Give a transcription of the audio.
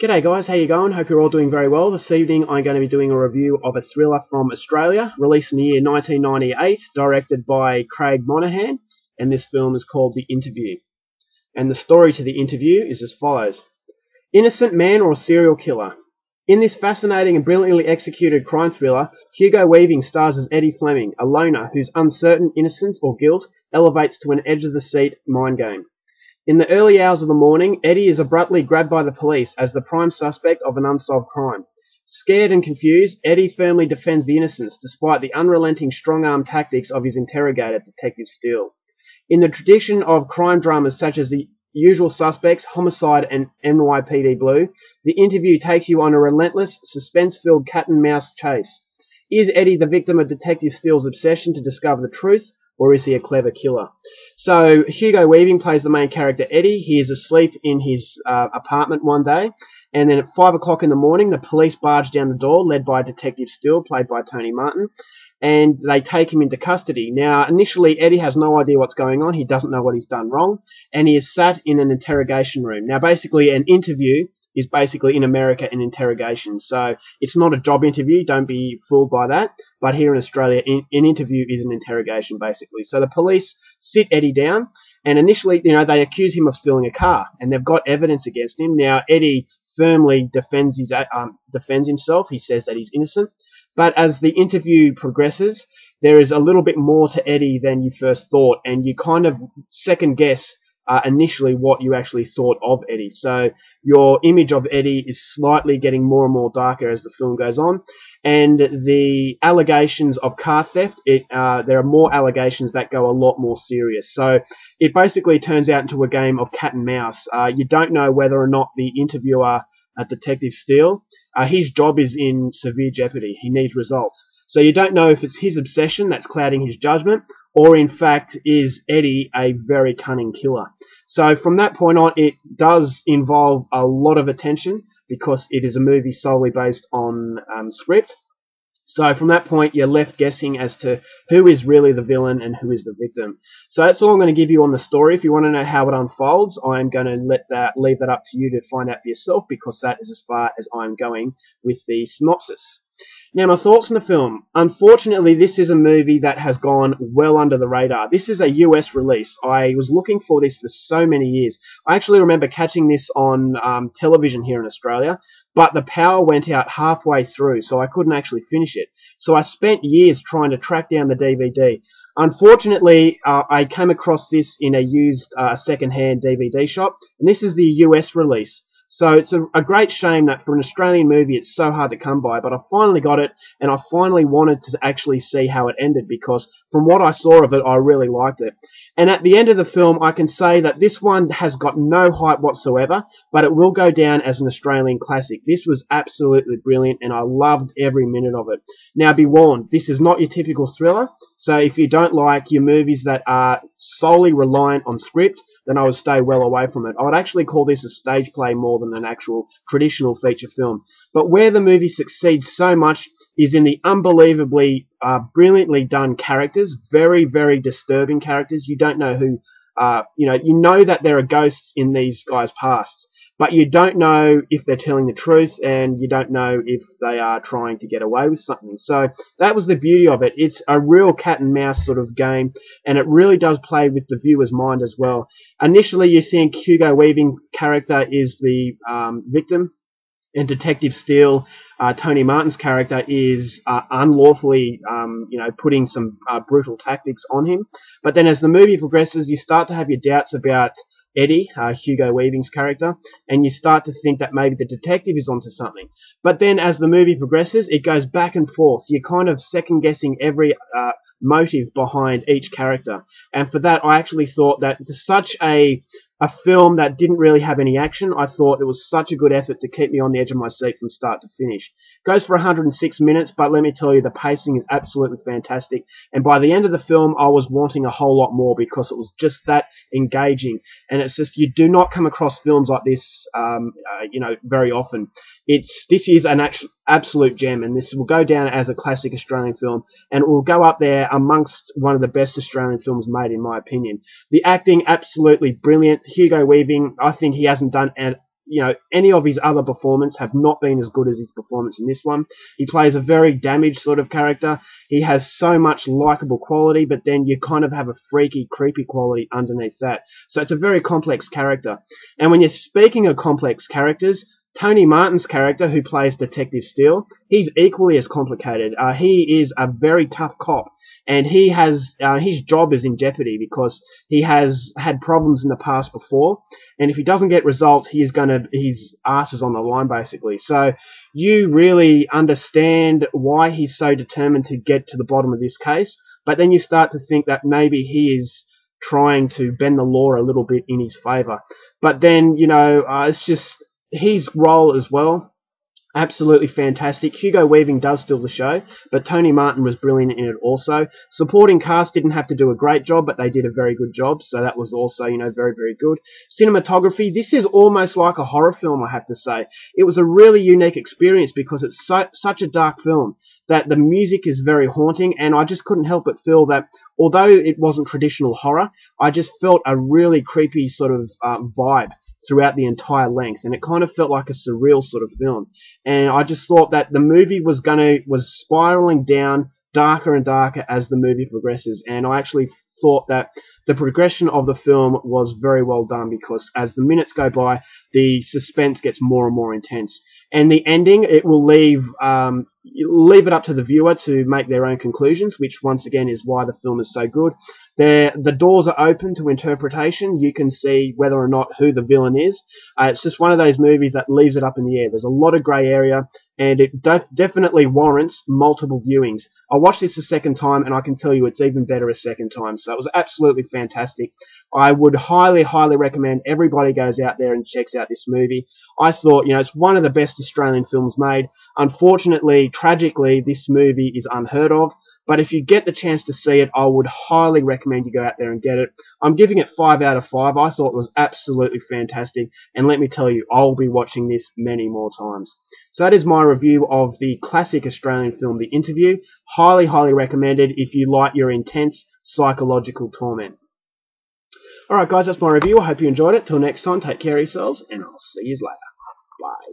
G'day guys, how you going? Hope you're all doing very well. This evening I'm going to be doing a review of a thriller from Australia, released in the year 1998, directed by Craig Monahan, and this film is called The Interview. And the story to The Interview is as follows. Innocent man or a serial killer? In this fascinating and brilliantly executed crime thriller, Hugo Weaving stars as Eddie Fleming, a loner whose uncertain innocence or guilt elevates to an edge-of-the-seat mind game. In the early hours of the morning, Eddie is abruptly grabbed by the police as the prime suspect of an unsolved crime. Scared and confused, Eddie firmly defends the innocence despite the unrelenting strong-arm tactics of his interrogator, Detective Steele. In the tradition of crime dramas such as The Usual Suspects, Homicide and NYPD Blue, The Interview takes you on a relentless, suspense-filled cat-and-mouse chase. Is Eddie the victim of Detective Steele's obsession to discover the truth, or is he a clever killer? So Hugo Weaving plays the main character Eddie. He is asleep in his apartment one day, and then at 5 o'clock in the morning the police barge down the door, led by Detective Steele, played by Tony Martin, and they take him into custody. Now initially Eddie has no idea what's going on. He doesn't know what he's done wrong, and he is sat in an interrogation room. Now basically an interview is basically in America an interrogation. So it's not a job interview, don't be fooled by that. But here in Australia, an interview is an interrogation basically. So the police sit Eddie down, and initially, they accuse him of stealing a car, and they've got evidence against him. Now Eddie firmly defends himself. He says that he's innocent. But as the interview progresses, there is a little bit more to Eddie than you first thought, and you kind of second guess initially what you actually thought of Eddie. So your image of Eddie is slightly getting more and more darker as the film goes on, and the allegations of car theft, there are more allegations that go a lot more serious. So it basically turns out into a game of cat and mouse. You don't know whether or not the interviewer, Detective Steele, his job is in severe jeopardy. He needs results. So you don't know if it's his obsession that's clouding his judgment, or in fact is Eddie a very cunning killer. So from that point on, it does involve a lot of attention because it is a movie solely based on script. So from that point, you're left guessing as to who is really the villain and who is the victim. So that's all I'm going to give you on the story. If you want to know how it unfolds, I'm going to leave that up to you to find out for yourself, because that is as far as I'm going with the synopsis. Now, my thoughts on the film. Unfortunately, this is a movie that has gone well under the radar. This is a US release. I was looking for this for so many years. I actually remember catching this on television here in Australia, but the power went out halfway through, so I couldn't actually finish it. So I spent years trying to track down the DVD. Unfortunately, I came across this in a used second-hand DVD shop, and this is the US release. So it's a great shame that for an Australian movie it's so hard to come by, but I finally got it, and I finally wanted to actually see how it ended, because from what I saw of it, I really liked it. And at the end of the film, I can say that this one has got no hype whatsoever, but it will go down as an Australian classic. This was absolutely brilliant, and I loved every minute of it. Now be warned, this is not your typical thriller, so if you don't like your movies that are solely reliant on script, then I would stay well away from it. I would actually call this a stage play more than an actual traditional feature film. But where the movie succeeds so much is in the unbelievably brilliantly done characters. Very, very disturbing characters. You don't know who, you know that there are ghosts in these guys' pasts, but you don't know if they're telling the truth, and you don't know if they are trying to get away with something. So that was the beauty of it. It's a real cat and mouse sort of game, and it really does play with the viewer's mind as well. Initially you think Hugo Weaving character is the victim, and Detective Steele, Tony Martin's character, is unlawfully, putting some brutal tactics on him. But then as the movie progresses, you start to have your doubts about Eddie, Hugo Weaving's character, and you start to think that maybe the detective is onto something. But then as the movie progresses, it goes back and forth. You're kind of second-guessing every motive behind each character. And for that, I actually thought that such a film that didn't really have any action, I thought it was such a good effort to keep me on the edge of my seat from start to finish. It goes for 106 minutes, but let me tell you, the pacing is absolutely fantastic. And by the end of the film, I was wanting a whole lot more, because it was just that engaging. And it's just, you do not come across films like this, very often. This is an absolute gem, and this will go down as a classic Australian film, and it will go up there amongst one of the best Australian films made, in my opinion. The acting, absolutely brilliant. Hugo Weaving, I think he hasn't done any of his other performances have not been as good as his performance in this one. He plays a very damaged sort of character. He has so much likable quality, but then you kind of have a freaky, creepy quality underneath that. So it's a very complex character. And when you're speaking of complex characters, Tony Martin's character, who plays Detective Steele, he's equally as complicated. He is a very tough cop, and he has his job is in jeopardy because he has had problems in the past before, and if he doesn't get results, his ass is on the line basically. So you really understand why he's so determined to get to the bottom of this case, but then you start to think that maybe he is trying to bend the law a little bit in his favour. But then, it's just his role as well, absolutely fantastic. Hugo Weaving does steal the show, but Tony Martin was brilliant in it also. Supporting cast didn't have to do a great job, but they did a very good job, so that was also, very, very good. Cinematography, this is almost like a horror film, I have to say. It was a really unique experience because it's such a dark film that the music is very haunting, and I just couldn't help but feel that although it wasn't traditional horror, I just felt a really creepy sort of vibe throughout the entire length, and it kind of felt like a surreal sort of film. And I just thought that the movie was spiraling down darker and darker as the movie progresses, and I actually thought that the progression of the film was very well done because as the minutes go by, the suspense gets more and more intense. And the ending, it will leave it up to the viewer to make their own conclusions, which once again is why the film is so good. The doors are open to interpretation. You can see whether or not who the villain is. It's just one of those movies that leaves it up in the air. There's a lot of grey area, and it definitely warrants multiple viewings. I watched this a second time, and I can tell you it's even better a second time. So it was absolutely fantastic. I would highly, highly recommend everybody goes out there and checks out this movie. I thought, it's one of the best Australian films made. Unfortunately, tragically, this movie is unheard of. But if you get the chance to see it, I would highly recommend you go out there and get it. I'm giving it 5 out of 5. I thought it was absolutely fantastic. And let me tell you, I'll be watching this many more times. So that is my review of the classic Australian film, The Interview. Highly, highly recommended if you like your intense psychological torment. Alright guys, that's my review. I hope you enjoyed it. Till next time, take care of yourselves, and I'll see you later. Bye.